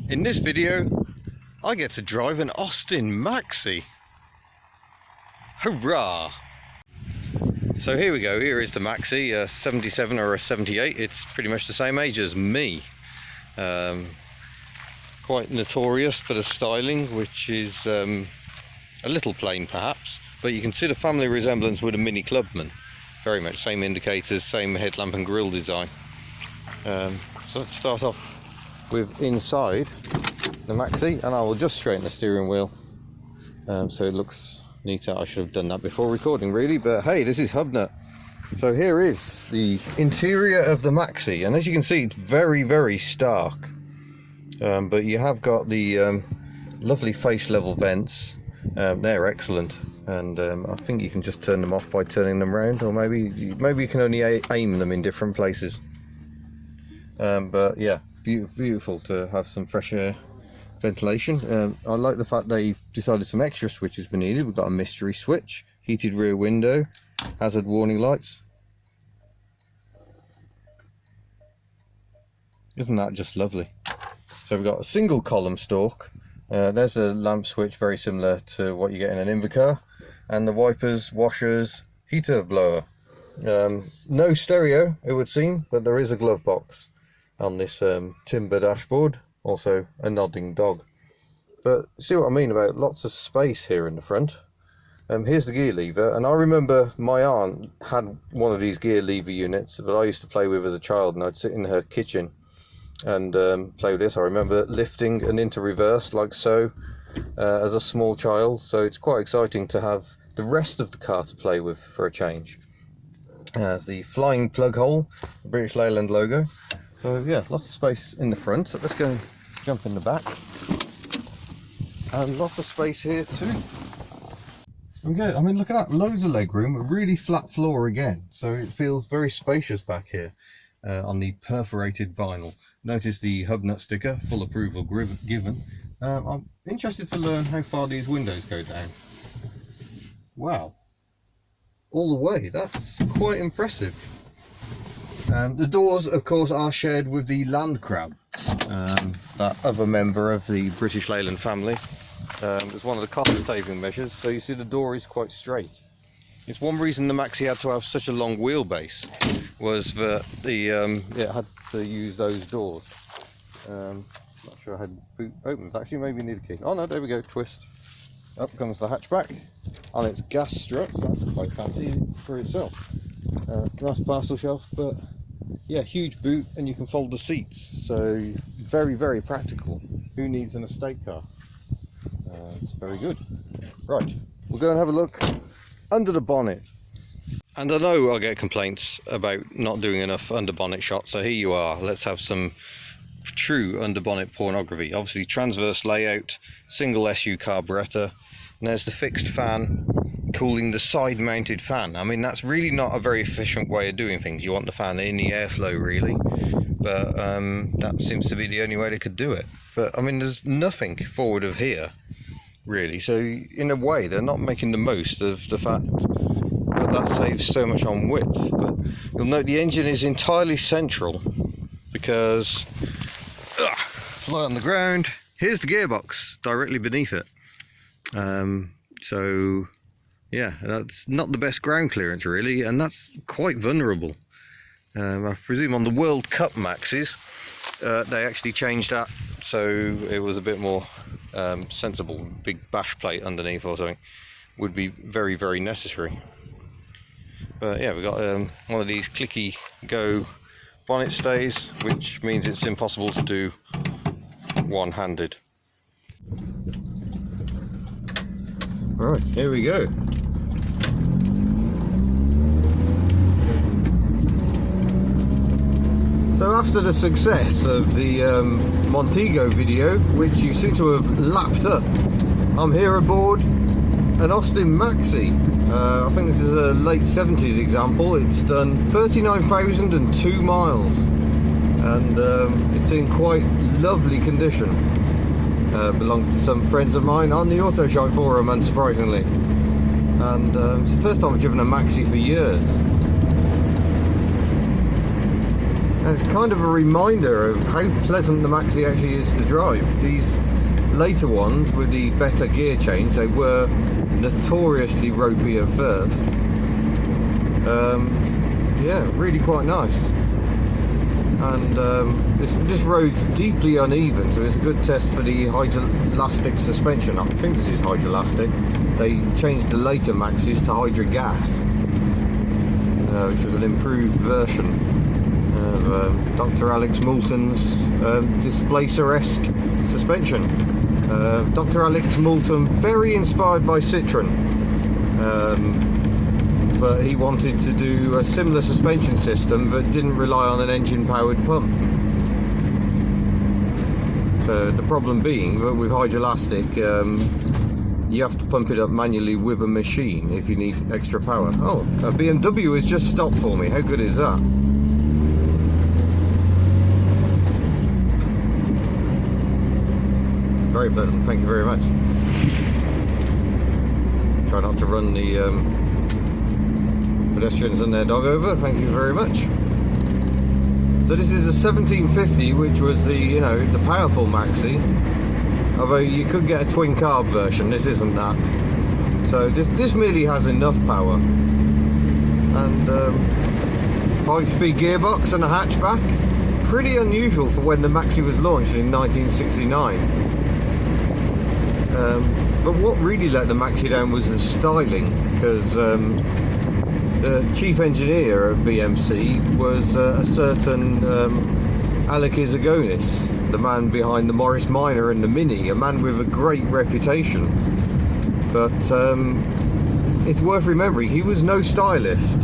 In this video, I get to drive an Austin Maxi. Hurrah! So here we go, here is the Maxi, a 77 or a 78. It's pretty much the same age as me. Quite notorious for the styling, which is a little plain perhaps, but you can see the family resemblance with a Mini Clubman. Very much same indicators, same headlamp and grille design. So let's start off with inside the Maxi, and I will just straighten the steering wheel so it looks neater. I should have done that before recording really, but hey, this is HUBNUT. So here is the interior of the Maxi, and as you can see it's very stark, but you have got the lovely face level vents. They're excellent, and I think you can just turn them off by turning them around, or maybe you can only aim them in different places. But yeah, beautiful to have some fresh air ventilation. I like the fact they decided some extra switches were needed. We've got a mystery switch, heated rear window, hazard warning lights. Isn't that just lovely? So we've got a single column stalk. There's a lamp switch, very similar to what you get in an Invacar, and the wipers, washers, heater blower. No stereo it would seem, but there is a glove box on this timber dashboard, also a nodding dog. But see what I mean about lots of space here in the front. Here's the gear lever, and I remember my aunt had one of these gear lever units that I used to play with as a child, and I'd sit in her kitchen and play with this. I remember lifting and into reverse like so as a small child, so it's quite exciting to have the rest of the car to play with for a change. There's the flying plug hole, the British Leyland logo. So yeah, lots of space in the front. So let's go and jump in the back, and lots of space here too. Okay, I mean look at that, loads of leg room, a really flat floor again, so it feels very spacious back here. On the perforated vinyl. Notice the HUBNUT sticker, full approval given. I'm interested to learn how far these windows go down. Wow, all the way, that's quite impressive. The doors of course are shared with the land crab, that other member of the British Leyland family. It's one of the cost saving measures, so you see the door is quite straight. It's one reason the Maxi had to have such a long wheelbase, was that it had to use those doors. Not sure I had boot opens, actually maybe need a key. Oh no, there we go, twist. Up comes the hatchback on its gas struts. That's quite fancy for itself. Nice parcel shelf, but yeah, huge boot, and you can fold the seats, so very practical. Who needs an estate car? It's very good. Right, we'll go and have a look under the bonnet. And I know I'll get complaints about not doing enough under bonnet shots, so here you are. Let's have some true under bonnet pornography. Obviously transverse layout, single SU carburetor, and there's the fixed fan cooling the side mounted fan. I mean, that's really not a very efficient way of doing things. You want the fan in the airflow really, but that seems to be the only way they could do it. But I mean, there's nothing forward of here really, so in a way they're not making the most of the fact that saves so much on width. But you'll note the engine is entirely central, because fly on the ground, here's the gearbox directly beneath it. So yeah, that's not the best ground clearance really, and that's quite vulnerable. I presume on the World Cup Maxis they actually changed that, so it was a bit more sensible. Big bash plate underneath or something would be very necessary. But yeah, we've got one of these clicky go bonnet stays, which means it's impossible to do one-handed. Right, here we go. So after the success of the Montego video, which you seem to have lapped up, I'm here aboard an Austin Maxi. I think this is a late 70s example. It's done 39,002 miles, and it's in quite lovely condition. Belongs to some friends of mine on the Auto Shop forum, unsurprisingly. And it's the first time I've driven a Maxi for years. And it's kind of a reminder of how pleasant the Maxi actually is to drive. These later ones with the better gear change, they were notoriously ropey at first. Yeah, really quite nice. And this road's deeply uneven, so it's a good test for the hydrolastic suspension. I think this is hydrolastic. They changed the later Maxis to hydrogas, which was an improved version of Dr. Alex Moulton's displacer-esque suspension. Dr. Alex Moulton, very inspired by Citroën, but he wanted to do a similar suspension system that didn't rely on an engine-powered pump. So the problem being that with hydrolastic, you have to pump it up manually with a machine if you need extra power. Oh, a BMW has just stopped for me. How good is that? Very pleasant, thank you very much. Try not to run the pedestrians and their dog over, thank you very much. So this is a 1750, which was the, you know, the powerful Maxi. Although you could get a twin carb version, this isn't that. So this merely has enough power. And 5-speed gearbox and a hatchback. Pretty unusual for when the Maxi was launched in 1969. But what really let the Maxi down was the styling, because the chief engineer at BMC was a certain Alec Izagonis, the man behind the Morris Minor and the Mini, a man with a great reputation. But it's worth remembering, he was no stylist,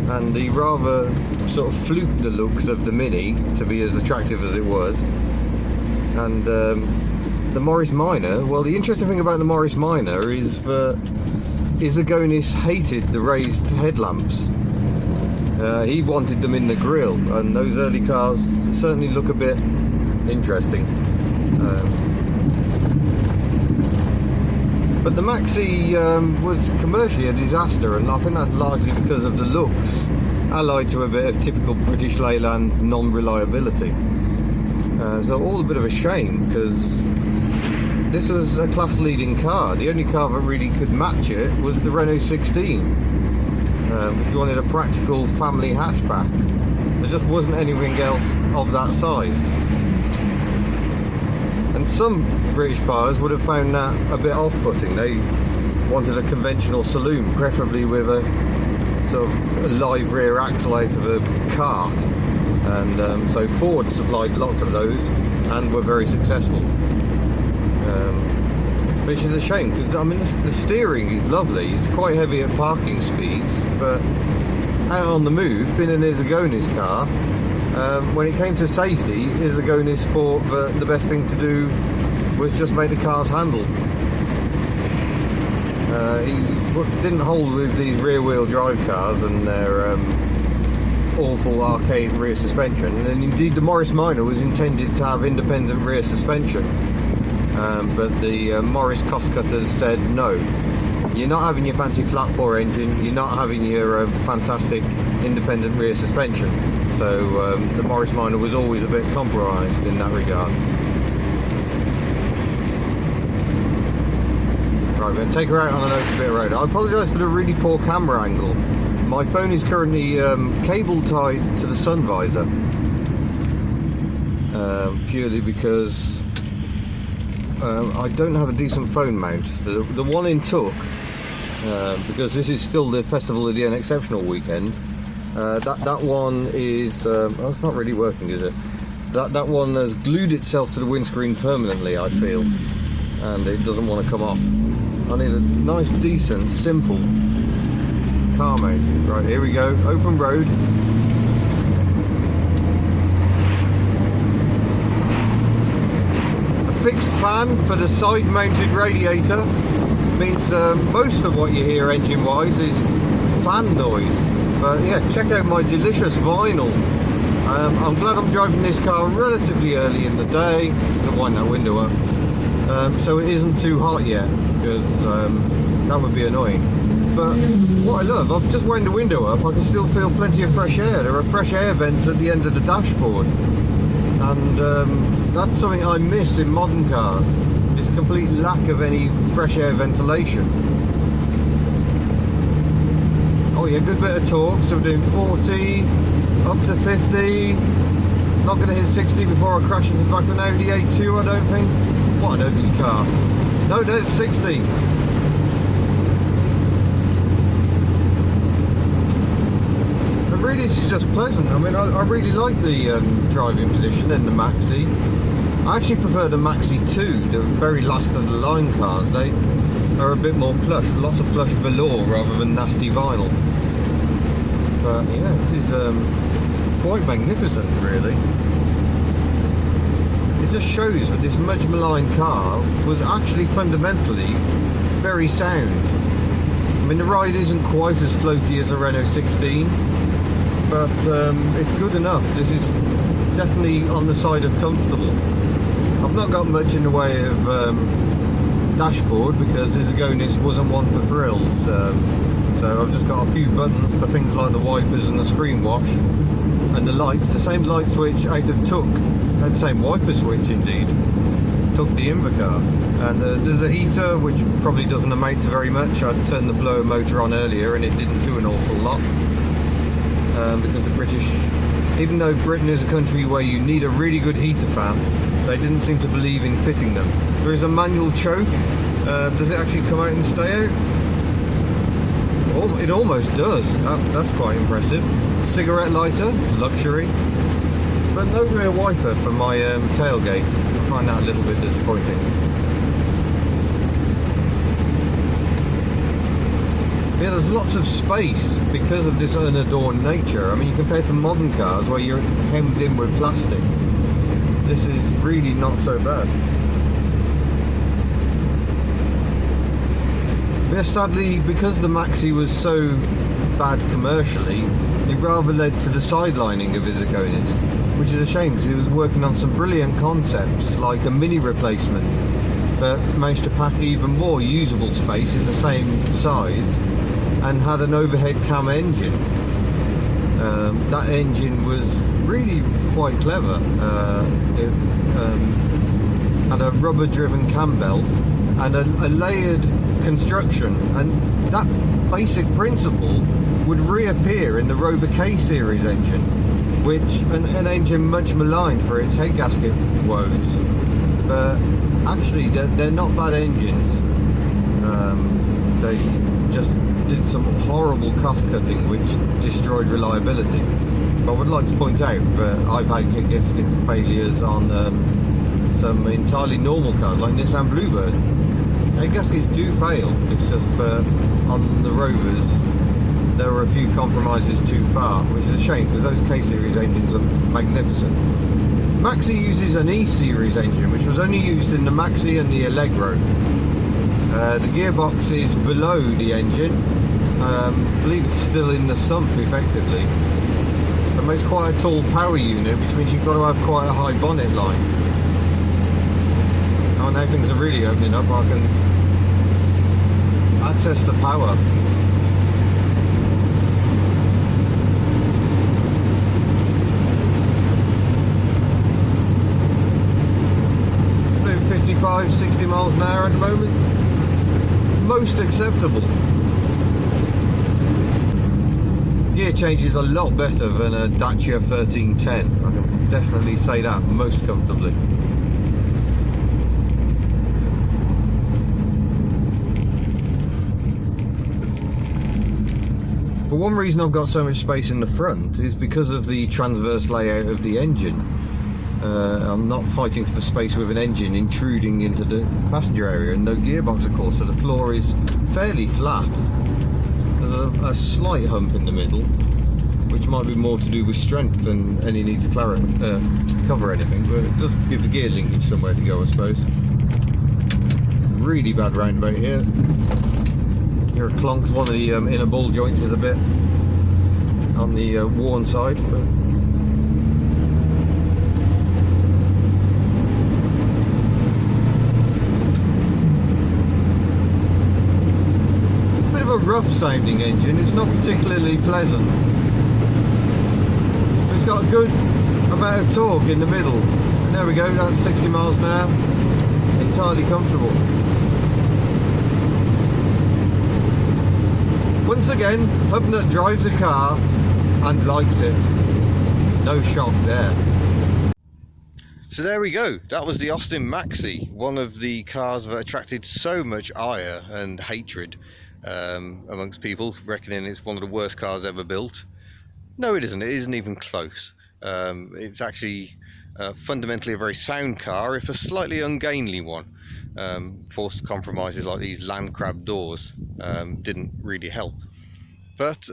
and he rather sort of fluked the looks of the Mini to be as attractive as it was. And the Morris Minor, well, the interesting thing about the Morris Minor is that Izagonis hated the raised headlamps. He wanted them in the grille, and those early cars certainly look a bit interesting. But the Maxi was commercially a disaster, and I think that's largely because of the looks, allied to a bit of typical British Leyland non-reliability. So all a bit of a shame, because this was a class-leading car. The only car that really could match it was the Renault 16. If you wanted a practical family hatchback, there just wasn't anything else of that size. And some British buyers would have found that a bit off-putting. They wanted a conventional saloon, preferably with a sort of a live rear axle out of a cart. And so Ford supplied lots of those and were very successful. Which is a shame, because I mean the steering is lovely. It's quite heavy at parking speeds, but out on the move, being an Izagonis car, when it came to safety, Izagonis thought that the best thing to do was just make the cars handle. He didn't hold with these rear-wheel drive cars and their awful archaic rear suspension, and indeed the Morris Minor was intended to have independent rear suspension. But the Morris cost cutters said no, you're not having your fancy flat 4 engine, you're not having your fantastic independent rear suspension. So the Morris Minor was always a bit compromised in that regard. Right, we're going to take her out on an open bit of road. I apologise for the really poor camera angle. My phone is currently cable tied to the sun visor, purely because I don't have a decent phone mount. The one in Took, because this is still the Festival of the Unexceptional weekend, that one is, well, it's not really working, is it? That one has glued itself to the windscreen permanently, I feel, and it doesn't want to come off. I need a nice, decent, simple car mount. Right, here we go, open road. Fixed fan for the side mounted radiator means most of what you hear engine wise is fan noise. But yeah, check out my delicious vinyl. I'm glad I'm driving this car relatively early in the day. I'm going to wind that window up so it isn't too hot yet, because that would be annoying. But what I love, I've just wound the window up, I can still feel plenty of fresh air. There are fresh air vents at the end of the dashboard, and that's something I miss in modern cars, this complete lack of any fresh air ventilation. Oh yeah, good bit of torque, so we're doing 40, up to 50, not going to hit 60 before I crash into the back of an Audi A2, I don't think. What an ugly car. No, it's 60. And really, this is just pleasant. I mean, I really like the driving position in the Maxi. I actually prefer the Maxi 2, the very last of the line cars. They are a bit more plush, lots of plush velour rather than nasty vinyl. But yeah, this is quite magnificent, really. It just shows that this much maligned car was actually fundamentally very sound. I mean, the ride isn't quite as floaty as a Renault 16, but it's good enough. This is definitely on the side of comfortable. I've not got much in the way of dashboard because this Agonis wasn't one for thrills. So I've just got a few buttons for things like the wipers and the screen wash and the lights. The same light switch out of Took, and same wiper switch indeed, Took the Invacar. And there's a heater which probably doesn't amount to very much. I turned the blower motor on earlier and it didn't do an awful lot, because the British, even though Britain is a country where you need a really good heater fan, they didn't seem to believe in fitting them. There is a manual choke. Does it actually come out and stay out? It almost does. That's quite impressive. Cigarette lighter, luxury, but no rear wiper for my tailgate. I find that a little bit disappointing. Yeah, there's lots of space because of this unadorned nature. I mean, you compare to modern cars where you're hemmed in with plastic. This is really not so bad. Yeah, sadly, because the Maxi was so bad commercially, it rather led to the sidelining of his Agonis, which is a shame because he was working on some brilliant concepts like a mini replacement that managed to pack even more usable space in the same size and had an overhead cam engine. That engine was really quite clever. It had a rubber driven cam belt and a layered construction, and that basic principle would reappear in the Rover K series engine, which an engine much maligned for its head gasket woes, but actually they're not bad engines. They just did some horrible cost cutting which destroyed reliability. But I would like to point out that I've had head gasket failures on some entirely normal cars like Nissan Bluebird. Head gaskets do fail, it's just on the Rovers there were a few compromises too far, which is a shame because those K-series engines are magnificent. Maxi uses an E-series engine which was only used in the Maxi and the Allegro. The gearbox is below the engine. I believe it's still in the sump effectively. It makes quite a tall power unit, which means you've got to have quite a high bonnet line. Oh, now things are really opening up. I can access the power. Doing 55, 60 miles an hour at the moment. Most acceptable. Gear change is a lot better than a Dacia 1310. I can definitely say that most comfortably. But one reason I've got so much space in the front is because of the transverse layout of the engine. I'm not fighting for space with an engine intruding into the passenger area, and no gearbox of course, so the floor is fairly flat. There's a slight hump in the middle, which might be more to do with strength than any need to cover anything, but it does give the gear linkage somewhere to go, I suppose. Really bad roundabout here. Here are clonks. One of the inner ball joints is a bit on the worn side, but rough sounding engine, it's not particularly pleasant. It's got a good amount of torque in the middle. And there we go, that's 60 miles an hour. Entirely comfortable. Once again, HUBNUT drives a car and likes it. No shock there. So there we go, that was the Austin Maxi, one of the cars that attracted so much ire and hatred amongst people, reckoning it's one of the worst cars ever built. No, it isn't even close. It's actually fundamentally a very sound car, if a slightly ungainly one. Forced compromises like these land crab doors didn't really help. But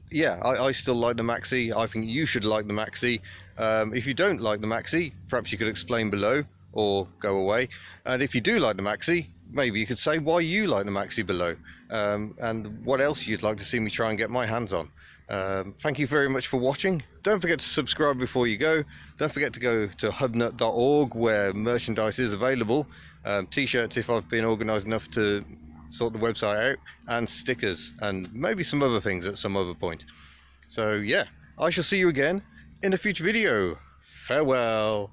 yeah, I still like the Maxi. I think you should like the Maxi. If you don't like the Maxi, perhaps you could explain below or go away. And if you do like the Maxi, maybe you could say why you like the Maxi below, and what else you'd like to see me try and get my hands on. Thank you very much for watching. Don't forget to subscribe before you go. Don't forget to go to hubnut.org where merchandise is available. T-shirts if I've been organised enough to sort the website out, and stickers, and maybe some other things at some other point. So yeah, I shall see you again in a future video. Farewell.